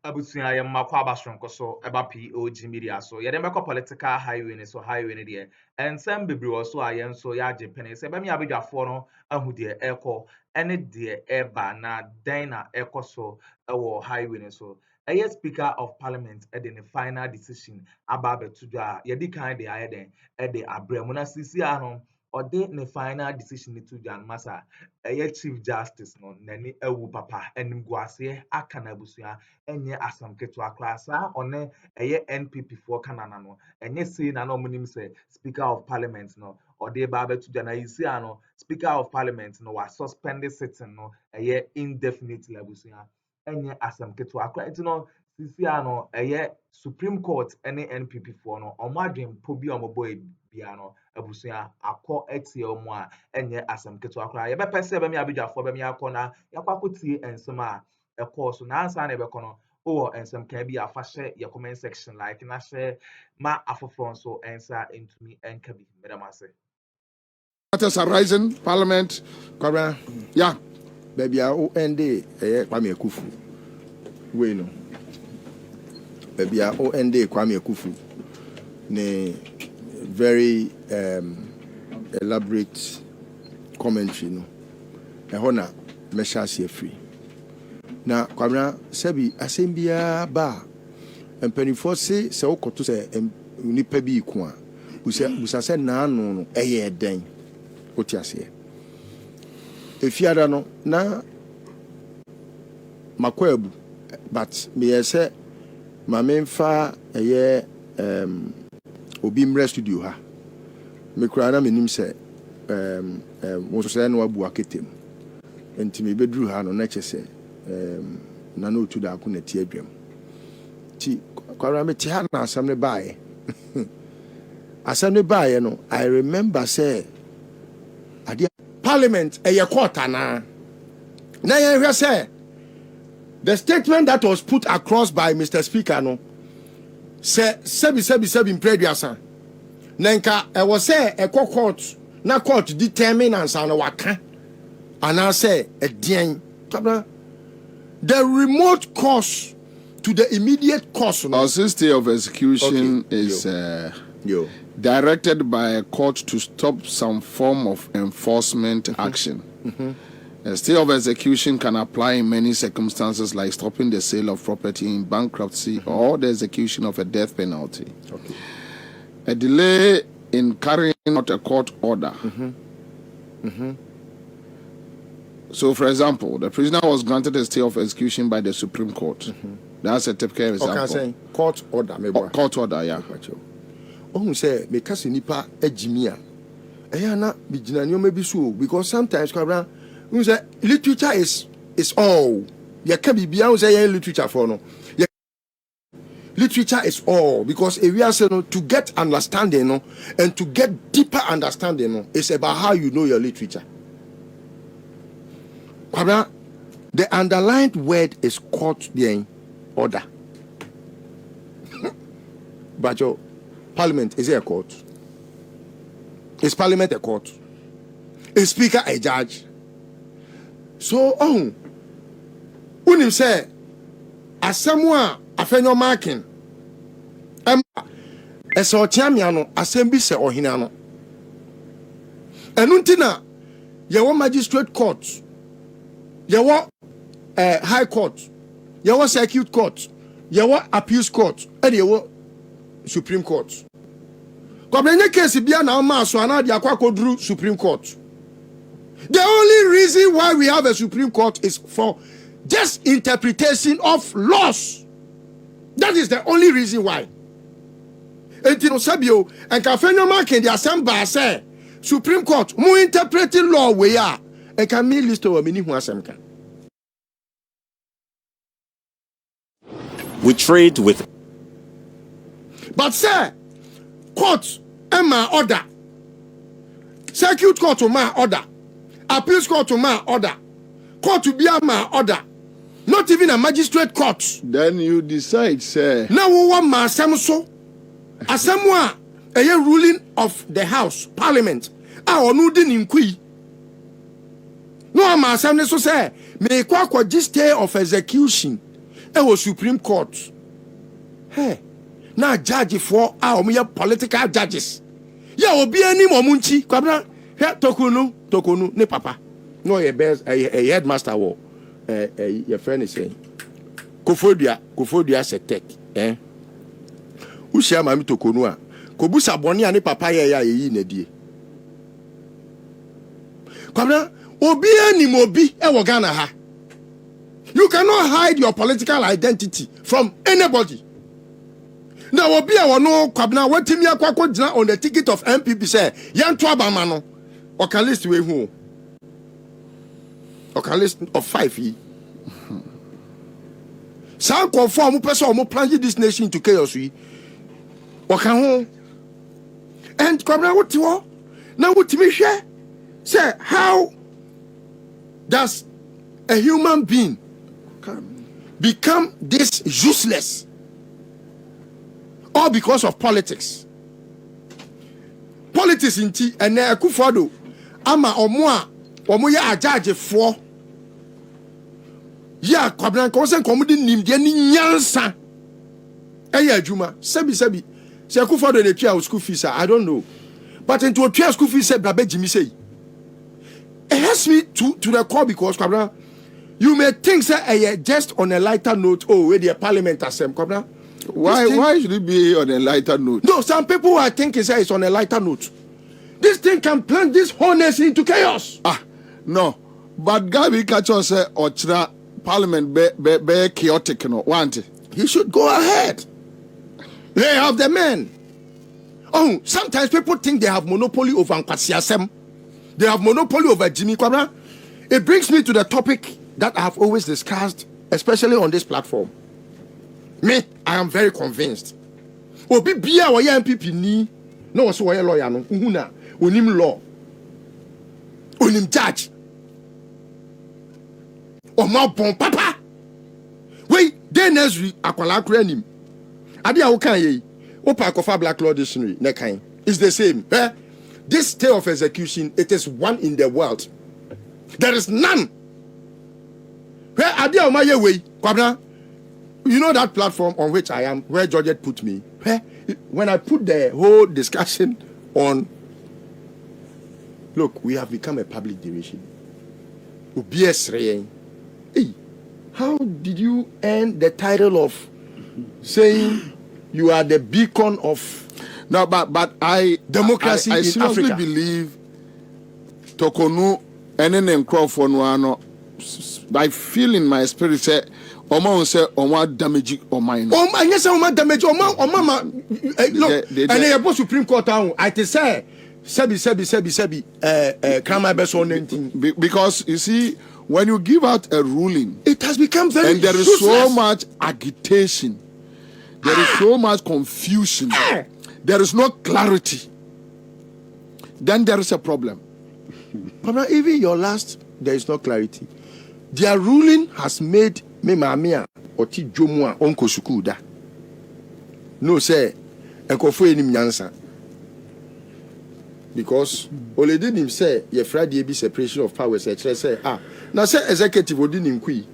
abusuya ye makwa abasronko so eba POG Media so ye dem ekọ political highway ne so highway ne de ensem bebre wo so ayen so ya Japan se be me abedwafo no ahu de ekọ ene de eba na den na ekọ so ewo highway ne so eye speaker of parliament e de ne final decision aba betudo a ye di kan de aye den e de abremu na sisi ano or de ne final decision to Jan Massa chief justice no nani ewu papa enim guase aka na abusua enye asam keto klasa one NPP for kanana no enye say na no munim say speaker of parliament no or de ba betu Jan isi ano speaker of parliament no was suspended sitting no indefinitely abusua enye asam keto klasa no sisi ano Supreme Court any NPP for no omadwen po bi omoboy bia no abusua akọ etie omo a enye asam keto akra ye bepese be me abedwafo be me akọ na yakwakotie ensem a ekọ so na ansa na ebekọ no o ensem kan bi afa hye ye comment section like na hye ma afofro so ensa entumi enka bi medamase matters arising parliament kwabra yeah baby o ende Kwame Akuffo we no baby o ende Kwame Akuffo ne very elaborate commentary no ehona mesha se free na kwamra sebi asembia ba empanifo se wokoto se nipa bi ku a busa se na anu no eye den otiase efiada no na makwabu but me yese mamemfa eye obi mre studio ha me kura na menim se wo so no abu aketem enti me bedru ha no na chese na no tu da akuna ti adwam ti kwara me ti ha na asam ne baaye asam ne baaye no I remember say ade parliament eye court na ye hwe say the statement that was put across by Mr. Speaker no se sebi preduasa nanka e was say e court na court determine ansa na waka ana say e dien the remote cause to the immediate cause our stay of execution is directed by a court to stop some form of enforcement action. A stay of execution can apply in many circumstances, like stopping the sale of property in bankruptcy or the execution of a death penalty. A delay in carrying out a court order. So, for example, the prisoner was granted a stay of execution by the Supreme Court. That's a typical example. Okay, say court order. Court order, yeah. Oh, say because nipa ejimia. Na bijina nyo maybe so because sometimes kwabra we say literature is all. You can be beyond say literature for no. Literature is all because if we are saying to get understanding no and to get deeper understanding no, it's about how you know your literature. Kwabra, the underlined word is court being order. But your parliament is it a court? Is parliament a court? Is speaker a judge? So unim say as someone afenyo marking eso chiamia no assembly se ohina no enuntina yewo magistrate court yewo high court yewo circuit court yewo appeals court and yewo Supreme Court. Kwabrenye case bia na ma so ana dia kwakodru Supreme Court. The only reason why we have a Supreme Court is for just interpretation of laws. That is the only reason why. Entino sabio and kafenyo marking the assembly say Supreme Court mu interpreting law we are and can me list o mini hu asemka. We trade with. But sir, court my order, circuit court to my order, appeals court to my order, court to be my order, not even a magistrate court. Then you decide, sir. Now we want my so asemwa a ruling of the House, Parliament. Our no din inqui. No, my assembly so say, may kwa just stay of execution. was Supreme Court. Hey, now judge for our political judges. Yeah, will be any momunchi. Kwabra, here tokunu, ne papa. No, a headmaster war. Your friend is saying, Kofodia se tech. Who share mami tokunua? Kobusa boni ane papa ya ye nedie. Kwabra, obi any mobi e Ghana ha. You cannot hide your political identity from anybody. Now, obi a no kwabna watimi akwakwo gina on the ticket of NPP say yanto abama no. O can list we who? O can list of 5 ye. Some conform person mo plunge this nation into chaos we. O can ho. And kwabna what you? Now what me share? Say how does a human being become this useless? All because of politics. Politics in tea and Akuffo ama omo ya judge for. Ya kwabran konsen komudi nimde ni nyansa. Eya adwuma. Sebi. Se Akuffo dey pay school fees, I don't know. But into a pay school fees say brabe Jimmy say. It has me to the core because kwabran you may think say just on a lighter note, where the parliament assem kwabran. Why should it be on a lighter note? No, some people are thinking say it's on a lighter note. This thing can plunge this whole nation into chaos. No. But Gabi Kacho say Ochra Parliament be chaotic, no. Want it? He should go ahead. They have the men. Oh, sometimes people think they have monopoly over Nkwasiasem. They have monopoly over Jimmy Kwabra. It brings me to the topic that I have always discussed, especially on this platform. Me, I am very convinced. Obi bia wa NPP ni no so wa lawyer no uhuna onim law. Onim judge. O ma bon papa. Wait, then Nesri akwala kura nim. Ade a wo kan ye. O pa Akuffo Black Law Dictionary ne kan. It's the same. This stay of execution, it is one in the world. There is none. Where ade a ma ye we, kwabna. You know that platform on which I am, where Georgette put me? When I put the whole discussion on, look, we have become a public derivation. Hey, how did you earn the title of saying you are the beacon of democracy I in Africa? I seriously believe Tokonu and Crawford. I feel in my spirit say. Oma say oma damage omai no. Oma yes oma damage oma look and the Supreme Court I te say sebi crime be so 19 because you see when you give out a ruling it has become very and there is so much agitation, there is so much confusion, there is no clarity, then there is a problem. But even your last there is no clarity. Their ruling has made me mamia oti dwomu a onko school da no say Akuffo enim nyansa because already him say ye Friday be separation of powers e kire say na say executive odi nim kui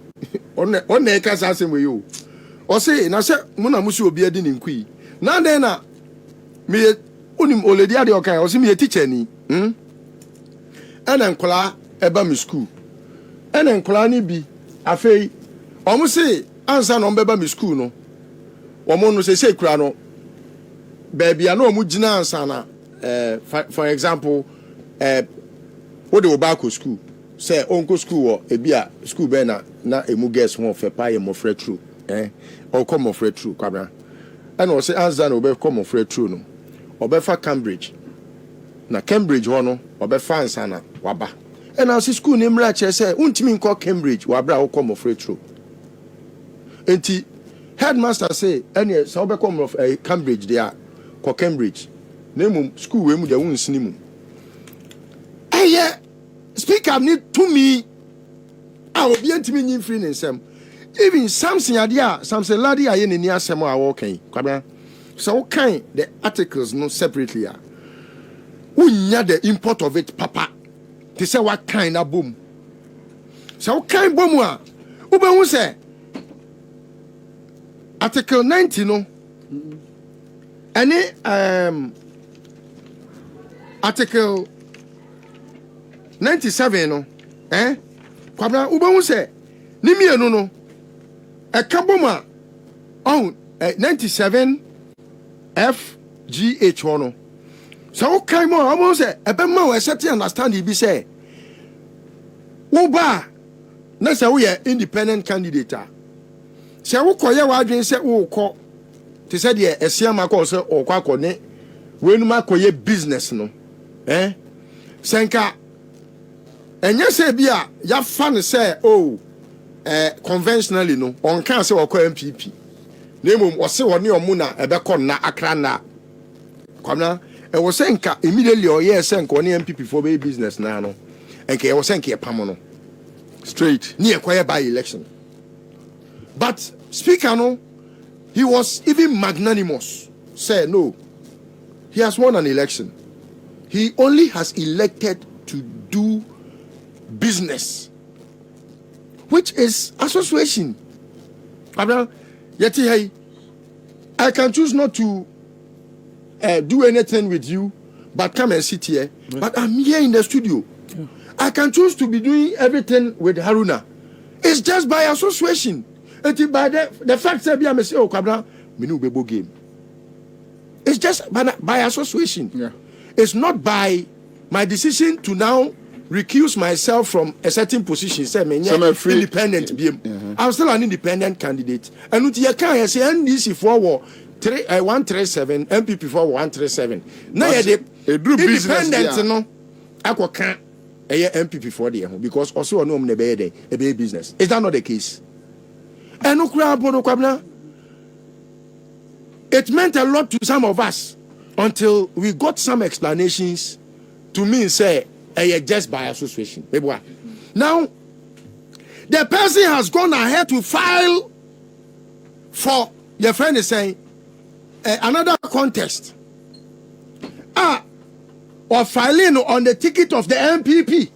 on e ka sa asem we yo o say na say mu na musu obi adi nim kui na den na me onim already ade o kan o say me teacher ni ana nkola eba mi school ana nkola ni bi afei omo say ansa no mbeba mi school no omo no say kura no baby ana omo gina ansa na for example what they back to school say onko school or ebia school be na emu guess won fe pa ye mo frɛ true or come mo frɛ true kwabra and o say ansa no be come mo frɛ true no obefa Cambridge na Cambridge ho no obefa ansa na waba and our school name ra che say untimi nko Cambridge wabra wo come mo frɛ true enti headmaster say any so be come of Cambridge there ko Cambridge name school we mu de won sini mu speaker need to me obi antimi nyin free nsem even something adia something ladi aye ne ni asem a wo kan kwabra so kan the articles no separately unya the import of it papa they say what kind na bom so kan bom a ube hu say Article 90 no. Any Article 97 no. Kwabra ubahu say ni mienu no. Ekaboma on 97 FGH no. So okay mo almost say ebema we set understand e be say wo ba na say we independent candidate. Say wo koye wadwen say wo ko te say de esiama ko say o kwa kone we nu makoye business no senka enye say bia ya fa ne say conventionally no on kan say wo ko NPP na emom wo say wo ne omu na ebekọ na akra na kwamna e wo senka immediately o ye senka o ne NPP for be business na no enka e wo senka e pam no straight ni e kwaye by election. But speaker no, he was even magnanimous. Say no, he has won an election. He only has elected to do business, which is association. Yeti, I can choose not to do anything with you, but come and sit here. Yeah. But I'm here in the studio. Yeah. I can choose to be doing everything with Haruna. It's just by association. By the fact that I say, oh, Kabra, minu bebo game. It's just by association. Yeah. It's not by my decision to now recuse myself from a certain position. Say, me independent. I'm still an independent candidate. And you can't say NDC for 137, NPP for 137. Now the independent, no, I can't. NPP for the because also no a business. Is that not the case? And it meant a lot to some of us until we got some explanations to me say just by association. Now the person has gone ahead to file for your friend is saying another contest. Or filing on the ticket of the NPP.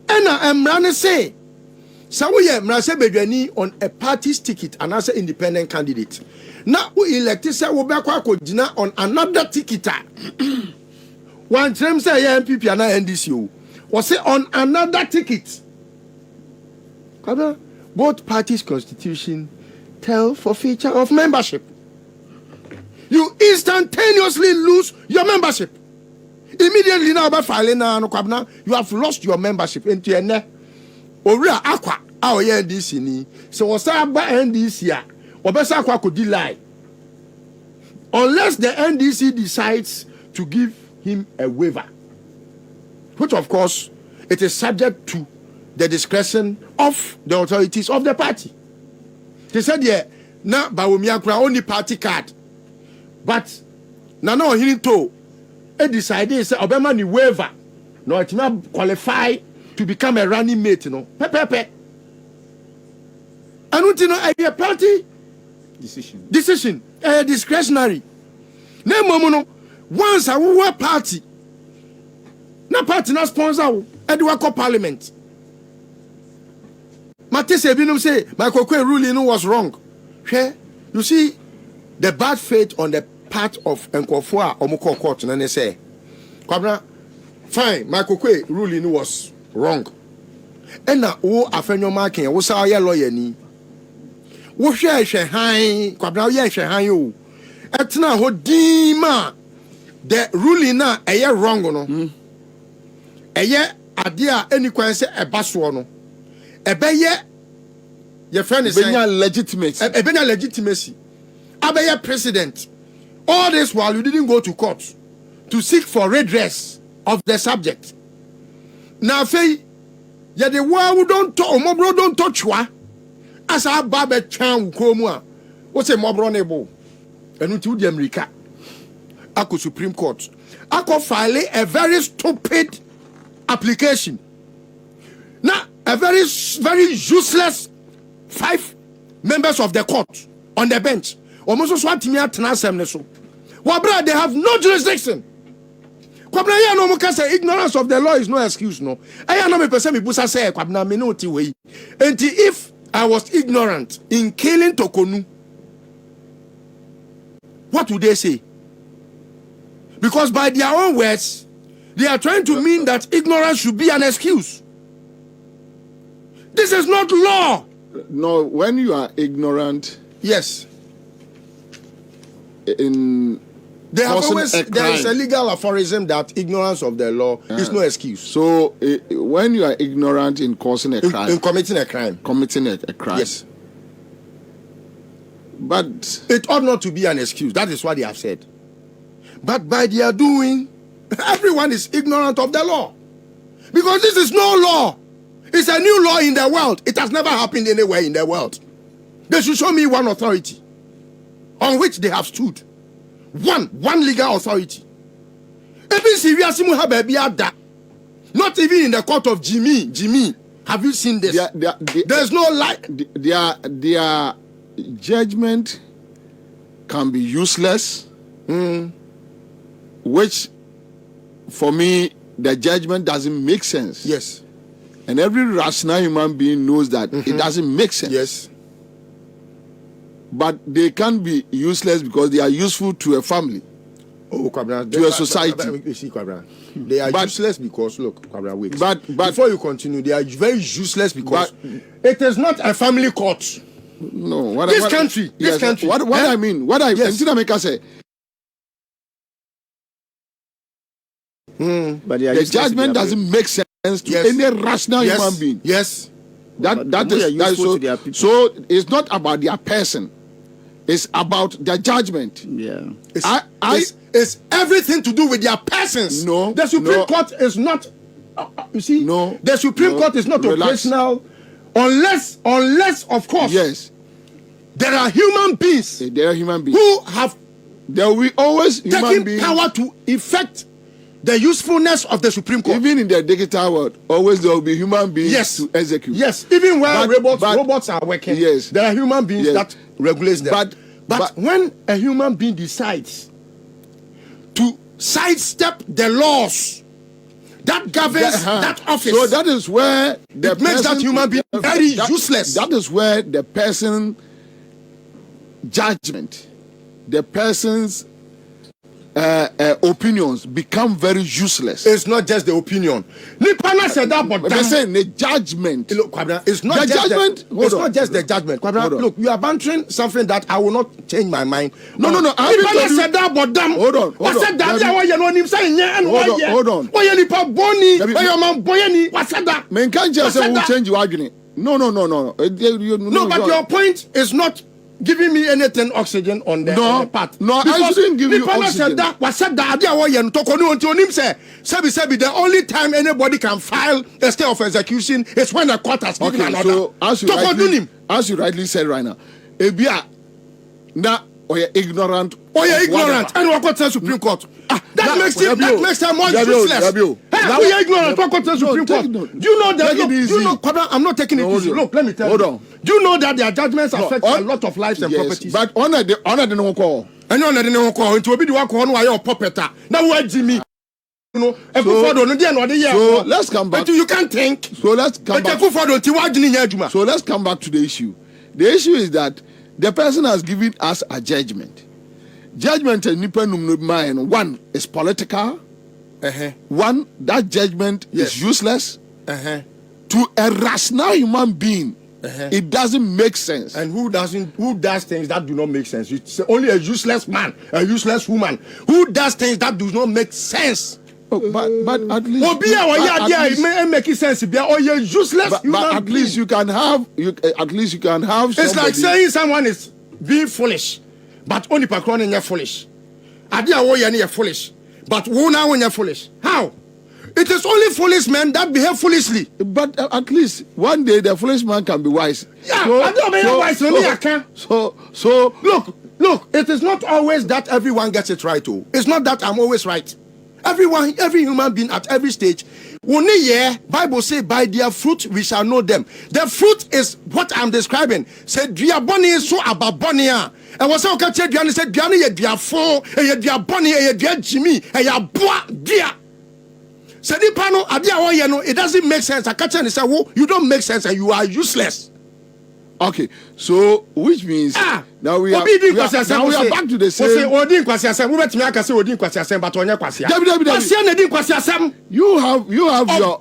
And I'm running say, so we are on a party's ticket and as an independent candidate. Now we elected say we back on another ticket. One time say NPP and NDC was say on another ticket. Both parties' constitution tell for feature of membership. You instantaneously lose your membership. Immediately now by filing you have lost your membership into a ne. Oria aqua our NDC ni. So what's about NDC or best aqua could delay. Unless the NDC decides to give him a waiver. Which of course it is subject to the discretion of the authorities of the party. They said na Bawumia only party card. But no he to decided say Obama ni waiver no it not qualify to become a running mate pepe and a party decision discretionary no once a party na party na sponsor Edward parliament Matisse Binum say my Kokwe ruling was wrong. You see the bad faith on the part of Akuffo Omoko court and they say, Kwabra, fine, my Kokwe ruling was wrong. And now, afenyo marking, wo sa ya lawyer ni. Wo hwe han, Kwabra ye hwe han yo. Etna ho dima. The ruling na eye wrong no. Eye ade a eni kwan se eba so no. Ebeye your friend is saying ebenya legitimacy. Abaya president. All this while you didn't go to court to seek for redress of the subject. Now, Faye, ya the one don't talk, Mobro don't touch wa. As our barber chan komua. What's a Mobro nebo? And with the America. Ako Supreme Court. Ako file a very stupid application. Now, a very useless 5 members of the court on the bench. Almost what me at Nasem so. Wabra, they have no jurisdiction. Kwabna ya no muka say ignorance of the law is no excuse no. Aya no me person me busa say kwabna me no ti we. And if I was ignorant in killing Tokonu, what would they say? Because by their own words, they are trying to mean that ignorance should be an excuse. This is not law. No, when you are ignorant, yes, in there is a legal aphorism that ignorance of the law is no excuse. So when you are ignorant in causing a crime, in committing a crime, yes, but it ought not to be an excuse. That is what they have said. But by their doing, everyone is ignorant of the law, because this is no law. It's a new law in the world. It has never happened anywhere in the world. They should show me one authority on which they have stood. One legal authority. Not even in the court of Jimmy. Have you seen this? There's no light. Their judgment can be useless. Which, for me, the judgment doesn't make sense. Yes. And every rational human being knows that it doesn't make sense. Yes. But they can be useless because they are useful to a family, to a society. You see, they are useless because, look, wait. But before you continue, they are very useless because it is not a family court. No, this country. What I mean, make us say. But the judgment doesn't make sense to any rational human being. Yes. That is so it's not about their person. It's about their judgment. Yeah. It's everything to do with their persons. No. The Supreme Court is not you see? No. The Supreme Court is not operational unless of course. Yes. There are human beings. There are human beings who have there will always human beings power to effect the usefulness of the Supreme Court. Even in the digital world, always there will be human beings to execute. Yes, even when robots are working, yes, there are human beings that regulate them. But when a human being decides to sidestep the laws that governs that office, so that is where it makes that human being very useless. That is where the person judgment, the person's opinions become very useless. It's not just the opinion. Nipana said that, but they're saying the judgment. Look, it's not the judgment. It's not just the judgment. Look, you are bantering something that I will not change my mind. No. Nipana said that, but damn. Hold on. What's that? Why you know him saying yeah and why? Hold on. Why you nipa boni? Why you man boyani? What's that? Men can't just say we'll change your argument. No. No, but your point is not giving me anything oxygen on the path. No, I shouldn't give you oxygen. The only time anybody can file a stay of execution is when the court has given an order. So as you rightly said right now, Ebia na ignorant. And what got the Supreme Court? That makes them more useless. We are ignorant. What got the Supreme Court? Do you know that? I'm not taking it easy. Look, let me tell you. Do you know that their judgments affect a lot of lives and properties? But honor the no call. And honor the no call. It will be the one who are your puppet. Now what Jimmy? So let's come back. But you can't think. So let's come back. So let's come back to the issue. The issue is that the person has given us a judgment. Judgment one is political. One, that judgment is useless. To a rational human being, it doesn't make sense. And who does things that do not make sense? It's only a useless man, a useless woman who does things that do not make sense. But at least sense. But at least you can have it's like saying someone is being foolish, but only Pakron is foolish. Adia foolish, but who now when you're foolish? How? It is only foolish men that behave foolishly. But at least one day the foolish man can be wise. Yeah, so look, it is not always that everyone gets it right. It's not that I'm always right. Every human being at every stage. Bible say by their fruit we shall know them. The fruit is what I'm describing. Said diaboni so ababonia. And was okay said diani ye diafo, ye diaboni, ye dia Jimmy, ye boa dia. Said it doesn't make sense. I catch and say, you don't make sense and you are useless. Okay, so which means now we are back to the same. You have your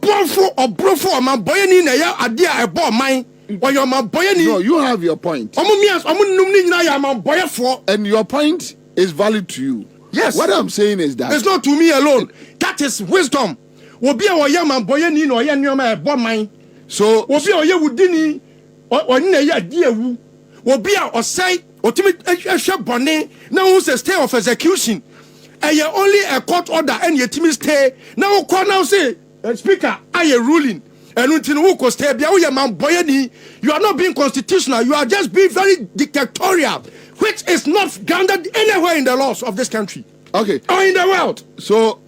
no, you have your point. And your point is valid to you. Yes. What I'm saying is that it's not to me alone. That is wisdom. So now who's a stay of execution. And you only a court order and your team stay. Now now say speaker, are you ruling? And you are not being constitutional, you are just being very dictatorial, which is not grounded anywhere in the laws of this country. Okay. Or in the world. So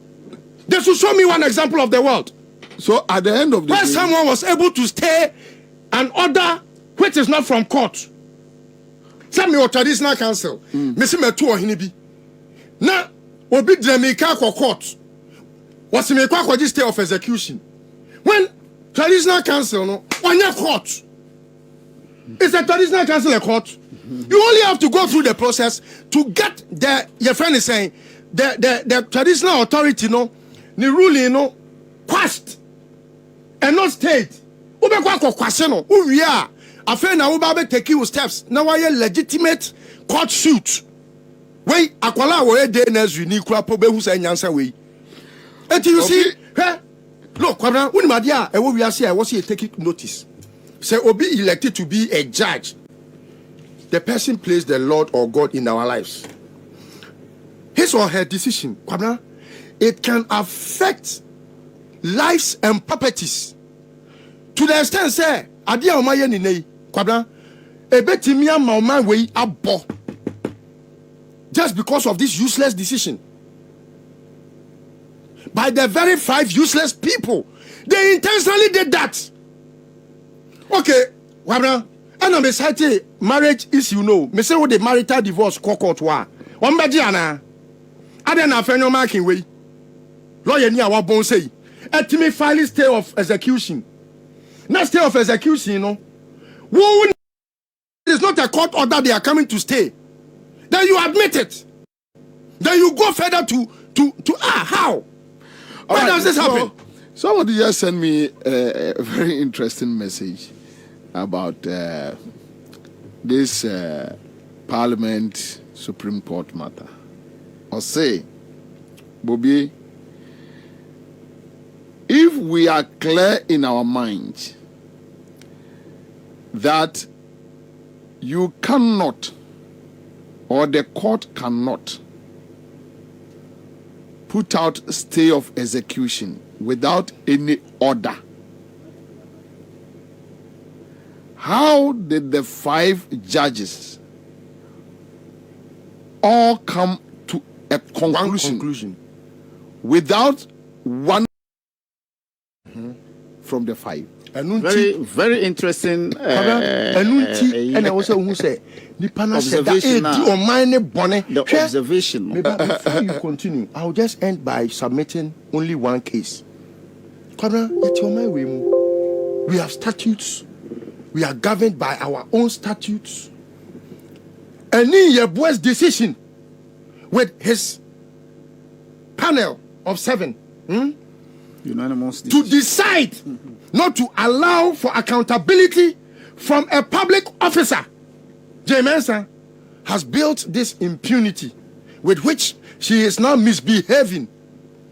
they should show me one example of the worworld. So at the end of the day, someone was able to stay an order which is not from court. Some your traditional council. Missy Metu or Hinibi. Now, obi Jamaica court. Was me kwa stay of execution. When traditional council no on your court. Is a traditional council a court? You only have to go through the process to get the your friend is saying the traditional authority no the ruling no quashed and not state. Ube kwa question no we are after na ube take you steps now why legitimate court suit. Wait, akwala wo dey na unique kwa po be hu say nyansa we. Until you see, look, kwabra unimadia e wo we ase I was here taking notice. Say obi elected to be a judge. The person plays the Lord or God in our lives. His or her decision, kwabra, it can affect lives and properties. To the extent say adia o maye ni nei, kwabra, e betimi ama o man we abo. Just because of this useless decision. By the very 5 useless people. They intentionally did that. Okay, Wabra, and I'm excited marriage is me say what the marital divorce court wa. One bajiana. I don't have any marking way. Lawyer ni awa bon say. Etimi file stay of execution. Not stay of execution, It is not a court order they are coming to stay. Then you admit it. Then you go further to how? Why does this happen? Somebody just sent me a very interesting message about this Parliament Supreme Court matter. Or say, Bobby, if we are clear in our minds that you cannot or the court cannot put out stay of execution without any order, how did the 5 judges all come to a conclusion without one from the 5? Very, very interesting and I also who say the observation. Maybe before you continue, I'll just end by submitting only one case. We have statutes. We are governed by our own statutes. And in your boy's decision with his panel of 7 unanimous to decide not to allow for accountability from a public officer. J. Mensa has built this impunity with which she is now misbehaving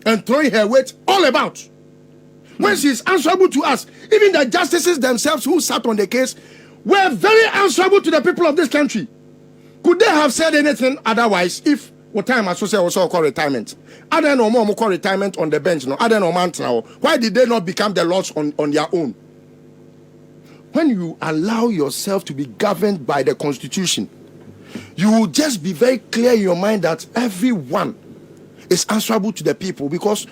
and throwing her weight all about. When she is answerable to us, even the justices themselves who sat on the case were very answerable to the people of this country. Could they have said anything otherwise if what time associate also call retirement? I don't know more call retirement on the bench. No, I don't know man now. Why did they not become the lords on their own? When you allow yourself to be governed by the Constitution, you will just be very clear in your mind that everyone is answerable to the people, because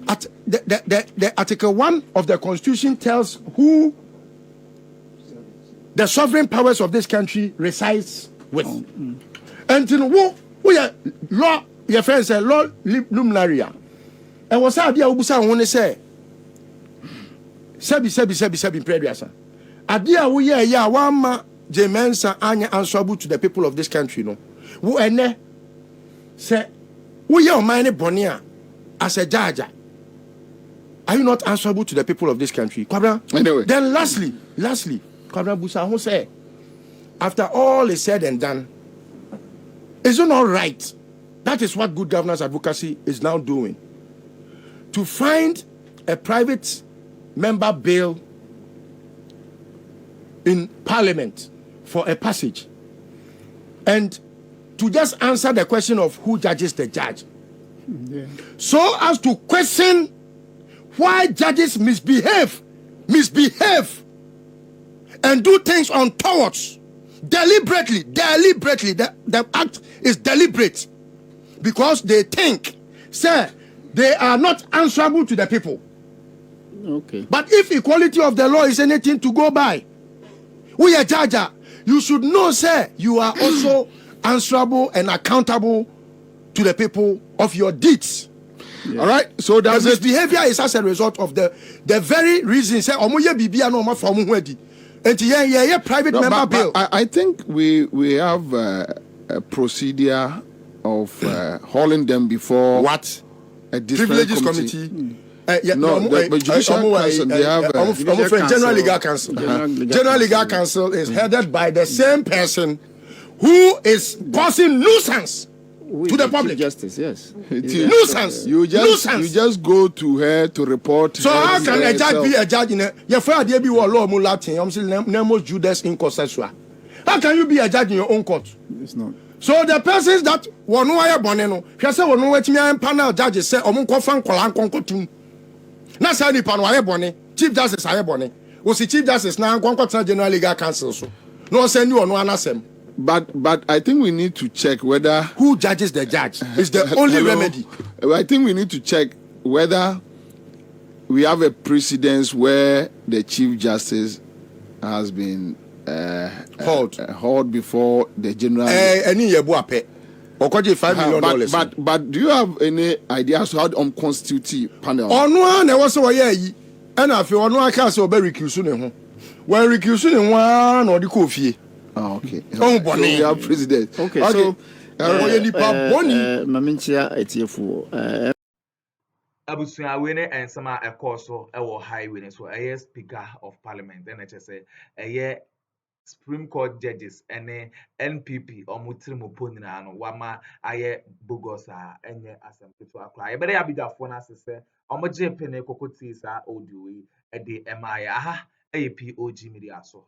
at the Article 1 of the Constitution tells who the sovereign powers of this country resides with. And you know, we are law, your friends say law luminaria. And what's that? Ubusa want to say, sebi previous. Adia we ya wama Jemensa anya answerable to the people of this country, no. Wo ene say we your money bonia as a judge. Are you not answerable to the people of this country? Kwabra? Anyway. Then lastly, Kwabra Busa who say, after all is said and done, is it not right? That is what good governance advocacy is now doing. To find a private member bill in parliament for a passage and to just answer the question of who judges the judge. Yeah. So as to question why judges misbehave and do things untowards deliberately. The act is deliberate because they think, sir, they are not answerable to the people. Okay. But if equality of the law is anything to go by, we are judge. You should know, sir, you are also answerable and accountable to the people of your deeds. Yeah. All right. So that's this behavior is as a result of the very reason. Say, private member bill. I think we have a procedure of hauling them before what a privileges committee. Judicial Council. They have General Legal Council. General Legal Council is headed by the same person who is causing nuisance to the public. Justice, yes. Nuisance. You just go to her to report. So how can a judge be a judge in a law Nemo Judas in Cossesua? How can you be a judge in your own court? It's not. So the persons that were no wire boneno, she said, no wait me and panel judges say, Omunkofan Kolan Konkotum. Not say any panel bonnet, Chief Justice I bonnet. Was the Chief Justice now Concotan General Legal Council? So no send you or no answer. But I think we need to check whether who judges the judge is the only remedy. I think we need to check whether we have a precedence where the Chief Justice has been hauled before the general. But do you have any idea as to how the constitute panel? And I feel no I can't say recusing. When recusing one or the coffee. Oh, okay. Oh, Bonnie, so president. Okay, so Mamintia etiefu. Abusua we ne ensema ekoso ewo highway so speaker of parliament NHS Supreme Court judges and NPP omutirimu ponina no wama aye bogus enye assembly to apply. Ebere abidafo na sese omoje pene kokoti sa audio e de MI aha POG Media so.